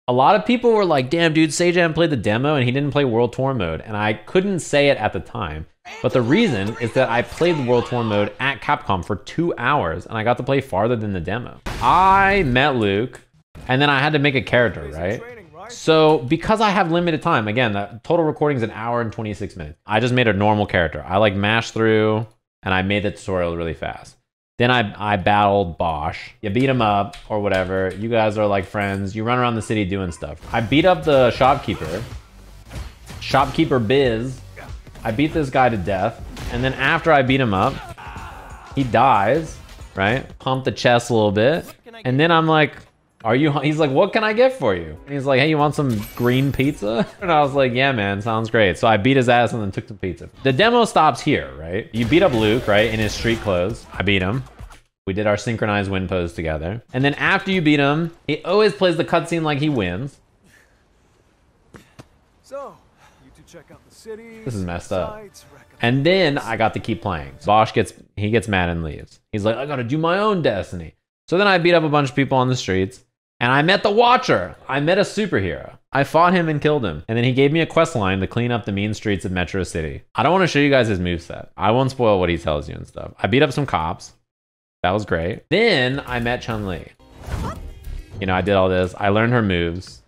A lot of people were like, damn, dude, Sajam played the demo and he didn't play World Tour mode. And I couldn't say it at the time. But the reason is that I played the World Tour mode at Capcom for 2 hours and I got to play farther than the demo. I met Luke and then I had to make a character, right? So because I have limited time, again, the total recording is 1 hour and 26 minutes. I just made a normal character. I like mashed through and I made the tutorial really fast. Then I battled Bosch. You beat him up or whatever. You guys are like friends. You run around the city doing stuff. I beat up the shopkeeper. Shopkeeper Biz. I beat this guy to death. And then after I beat him up, he dies, right? Pump the chest a little bit. And then I'm like, he's like, what can I get for you? And he's like, hey, you want some green pizza? And I was like, yeah, man, sounds great. So I beat his ass and then took some pizza. The demo stops here, right? You beat up Luke, right? In his street clothes. I beat him. We did our synchronized win pose together. And then after you beat him, he always plays the cutscene like he wins. So, you two check out the city. This is messed up. And then I got to keep playing. Bosch gets mad and leaves. He's like, I gotta do my own destiny. So then I beat up a bunch of people on the streets. And I met the Watcher. I met a superhero. I fought him and killed him. And then he gave me a quest line to clean up the mean streets of Metro City. I don't want to show you guys his moveset. I won't spoil what he tells you and stuff. I beat up some cops. That was great. Then I met Chun-Li. You know, I did all this. I learned her moves.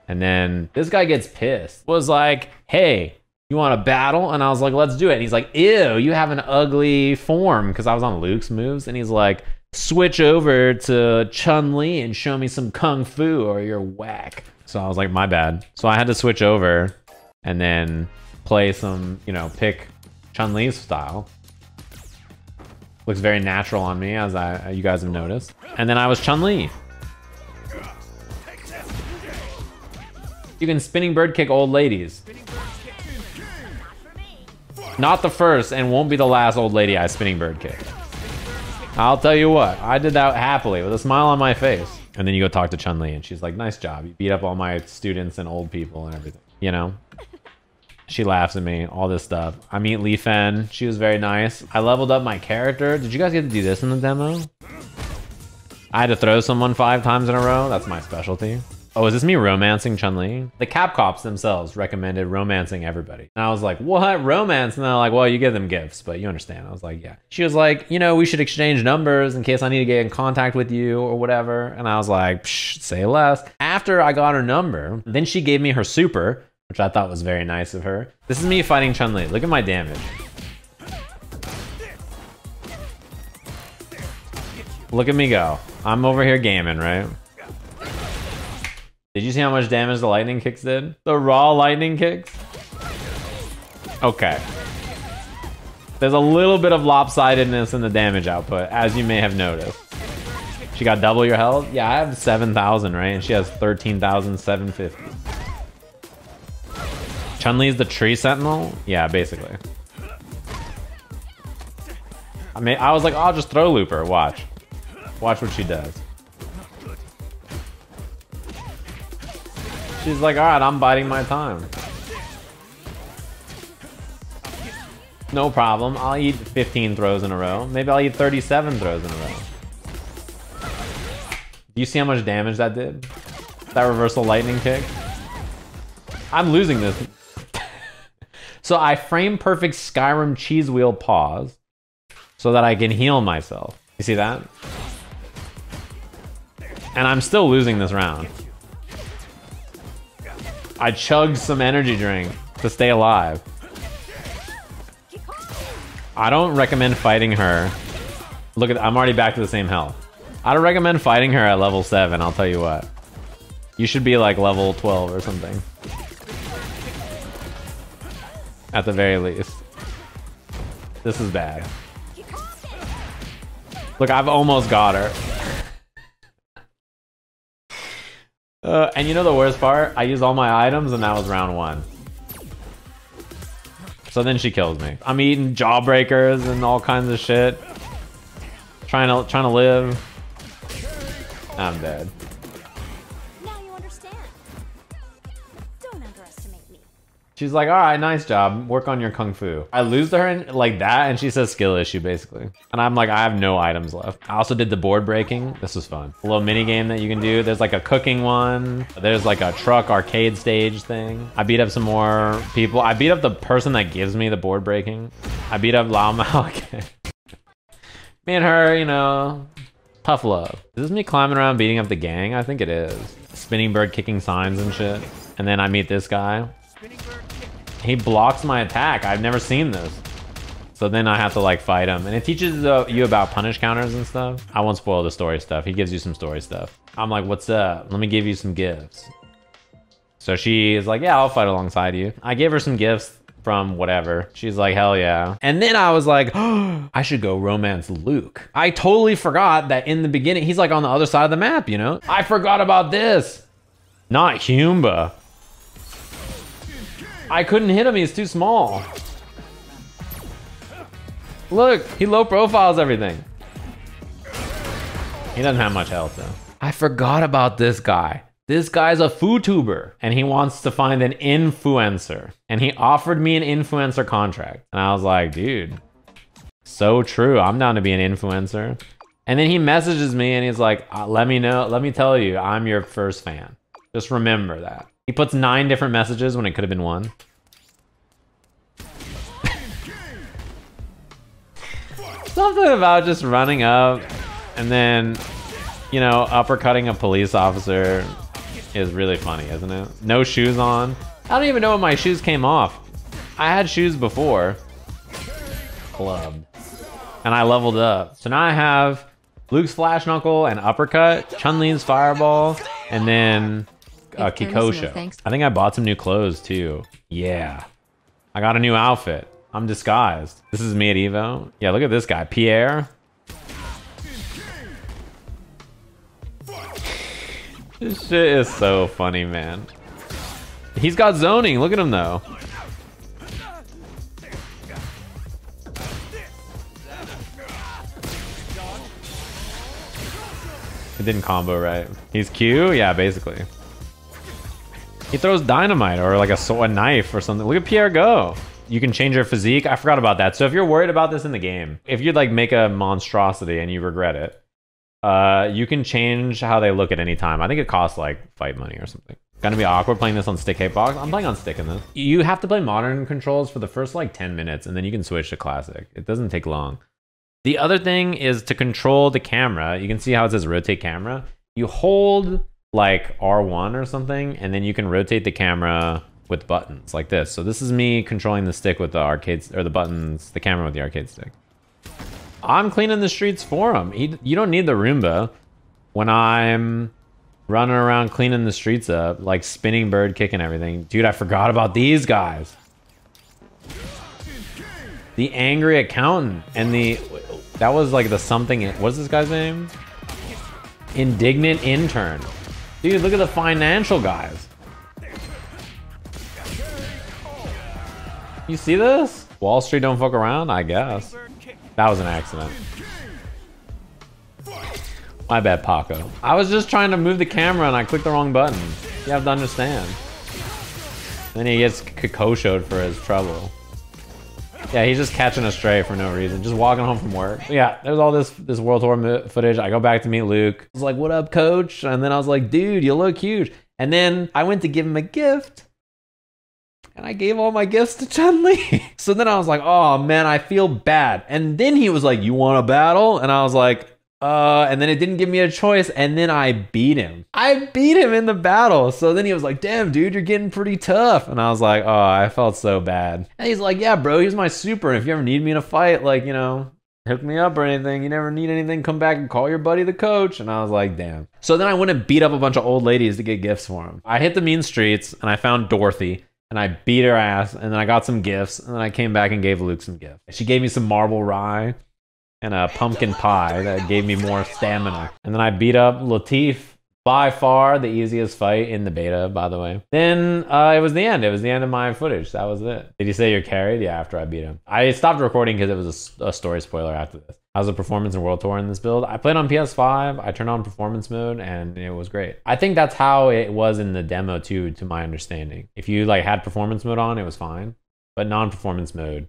And then this guy gets pissed. Was like, hey, you want to battle? And I was like, let's do it. And he's like, ew, you have an ugly form. Because I was on Luke's moves. And he's like, switch over to Chun-Li and show me some kung fu or you're whack. So I was like, my bad. So I had to switch over and then play some, you know, pick Chun-Li's style. Looks very natural on me, as you guys have noticed. And then I was Chun-Li. You can spinning bird kick old ladies. Not the first and won't be the last old lady I spinning bird kick. I'll tell you what, I did that happily with a smile on my face. And then you go talk to Chun-Li and she's like, nice job. You beat up all my students and old people and everything, you know? She laughs at me, all this stuff. I meet Li Fen, she was very nice. I leveled up my character. Did you guys get to do this in the demo? I had to throw someone 5 times in a row. That's my specialty. Oh, is this me romancing Chun-Li? The Cap Cops themselves recommended romancing everybody. And I was like, what? Romance? And they're like, well, you give them gifts, but you understand. I was like, yeah. She was like, you know, we should exchange numbers in case I need to get in contact with you or whatever. And I was like, psh, say less. After I got her number, then she gave me her super, which I thought was very nice of her. This is me fighting Chun-Li. Look at my damage. Look at me go. I'm over here gaming, right? Did you see how much damage the lightning kicks did? The raw lightning kicks? Okay. There's a little bit of lopsidedness in the damage output, as you may have noticed. She got double your health? Yeah, I have 7,000, right? And she has 13,750. Chun-Li's the tree sentinel? Yeah, basically. I was like, oh, I'll just throw loop her. Watch. Watch what she does. She's like, all right, I'm biding my time. No problem. I'll eat 15 throws in a row. Maybe I'll eat 37 throws in a row. Do you see how much damage that did? That reversal lightning kick? I'm losing this. So I frame perfect Skyrim cheese wheel pause so that I can heal myself. You see that? And I'm still losing this round. I chugged some energy drink to stay alive. I don't recommend fighting her. Look at, I'm already back to the same health. I don't recommend fighting her at level 7, I'll tell you what. You should be like level 12 or something. At the very least. This is bad. Look, I've almost got her. And you know the worst part? I used all my items and that was round 1. So then she kills me. I'm eating jawbreakers and all kinds of shit. Trying to live. I'm dead. Now you understand. Don't underestimate me. She's like, all right, nice job. Work on your kung fu. I lose to her in, like that, and she says skill issue, basically. And I'm like, I have no items left. I also did the board breaking. This was fun. A little mini game that you can do. There's like a cooking one. There's like a truck arcade stage thing. I beat up some more people. I beat up the person that gives me the board breaking. I beat up Lao Mao again. Me and her, you know, tough love. Is this me climbing around beating up the gang? I think it is. Spinning bird kicking signs and shit. And then I meet this guy. He blocks my attack. I've never seen this. So then I have to like fight him. And it teaches you about punish counters and stuff. I won't spoil the story stuff. He gives you some story stuff. I'm like, what's up? Let me give you some gifts. So she is like, yeah, I'll fight alongside you. I gave her some gifts from whatever. She's like, hell yeah. And then I was like, oh, I should go romance Luke. I totally forgot that in the beginning, he's like on the other side of the map, you know? I forgot about this. Not Humba. I couldn't hit him, he's too small. Look, he low profiles everything. He doesn't have much health though. I forgot about this guy. This guy's a foodtuber and he wants to find an influencer. And he offered me an influencer contract. And I was like, dude, so true. I'm down to be an influencer. And then he messages me and he's like, let me know, let me tell you, I'm your first fan. Just remember that. He puts 9 different messages when it could have been 1. Something about just running up and then, you know, uppercutting a police officer is really funny, isn't it? No shoes on. I don't even know when my shoes came off. I had shoes before. Clubbed. And I leveled up. So now I have Luke's Flash Knuckle and Uppercut, Chun-Li's Fireball, and then Kikosho. I think I bought some new clothes too. Yeah. I got a new outfit. I'm disguised. This is me at Evo. Yeah, look at this guy, Pierre. This shit is so funny, man. He's got zoning. Look at him though. It didn't combo right. He's Q? Yeah, basically. He throws dynamite or like a knife or something. Look at Pierre go. You can change your physique. I forgot about that. So if you're worried about this in the game, if you'd like make a monstrosity and you regret it, you can change how they look at any time. I think it costs like fight money or something. Gonna be awkward playing this on stick hitbox. I'm playing on stick in this. You have to play modern controls for the first like 10 minutes and then you can switch to classic. It doesn't take long. The other thing is to control the camera. You can see how it says rotate camera. You hold like R1 or something and then you can rotate the camera with buttons like this. So this is me controlling the stick with the arcades or the buttons, the camera with the arcade stick. I'm cleaning the streets for him. You don't need the Roomba when I'm running around cleaning the streets up, like spinning bird kicking everything. Dude, I forgot about these guys. The angry accountant and that was like the something, what's this guy's name? Indignant intern. Dude, look at the financial guys. You see this? Wall Street don't fuck around, I guess. That was an accident. My bad, Paco. I was just trying to move the camera and I clicked the wrong button. You have to understand. Then he gets Kikosho'd for his trouble. Yeah, he's just catching a stray for no reason. Just walking home from work. Yeah, there's all this World Tour footage. I go back to meet Luke. I was like, what up, coach? And then I was like, dude, you look huge. And then I went to give him a gift. And I gave all my gifts to Chun-Li. So then I was like, oh man, I feel bad. And then he was like, you want a battle? And I was like, and then it didn't give me a choice. And then I beat him. I beat him in the battle. So then he was like, damn, dude, you're getting pretty tough. And I was like, oh, I felt so bad. And he's like, yeah, bro, here's my super. And if you ever need me in a fight, like, you know, hook me up or anything. You never need anything, come back and call your buddy the coach. And I was like, damn. So then I went and beat up a bunch of old ladies to get gifts for him. I hit the mean streets and I found Dorothy. And I beat her ass, and then I got some gifts, and then I came back and gave Luke some gifts. She gave me some marble rye and a pumpkin pie that gave me more stamina. And then I beat up Latif By far the easiest fight in the beta, by the way. Then it was the end. It was the end of my footage. That was it. Did you say you're carried? Yeah, after I beat him. I stopped recording because it was a story spoiler after this. How's the performance in World Tour in this build? I played on PS5. I turned on performance mode and it was great. I think that's how it was in the demo too, to my understanding. If you like had performance mode on, it was fine. But non-performance mode,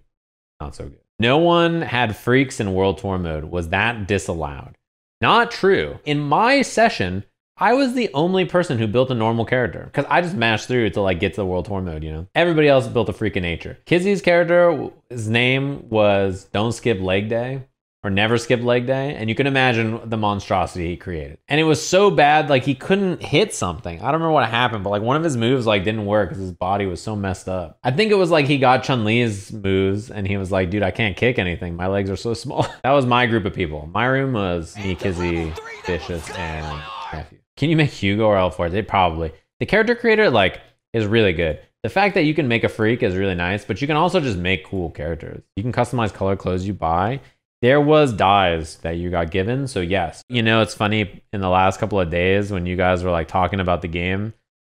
not so good. No one had freaks in World Tour mode. Was that disallowed? Not true. In my session, I was the only person who built a normal character because I just mashed through to like get to the World Tour mode, you know? Everybody else built a freak of nature. Kizzy's character, his name was Don't Skip Leg Day or Never Skip Leg Day. And you can imagine the monstrosity he created. And it was so bad, like he couldn't hit something. I don't remember what happened, but like one of his moves like didn't work because his body was so messed up. I think it was like he got Chun-Li's moves and he was like, dude, I can't kick anything. My legs are so small. That was my group of people. My room was me, Kizzy, Vicious, and Nephew. Can you make Hugo or L4? They probably. The character creator like is really good. The fact that you can make a freak is really nice, but you can also just make cool characters. You can customize color clothes you buy. There was dyes that you got given, so yes. You know, it's funny, in the last couple of days when you guys were like talking about the game,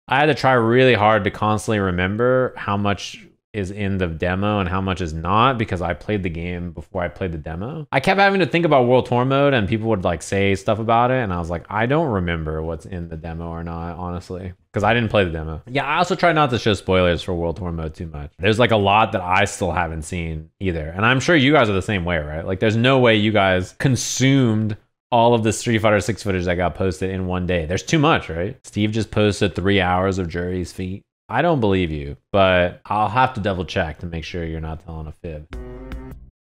I had to try really hard to constantly remember how much is in the demo and how much is not because I played the game before I played the demo. I kept having to think about World Tour mode and people would like say stuff about it and I was like, I don't remember what's in the demo or not, honestly, because I didn't play the demo. Yeah, I also try not to show spoilers for World Tour mode too much. There's like a lot that I still haven't seen either. And I'm sure you guys are the same way, right? Like there's no way you guys consumed all of the Street Fighter 6 footage that got posted in one day. There's too much, right? Steve just posted 3 hours of Jury's feet. I don't believe you, but I'll have to double check to make sure you're not telling a fib.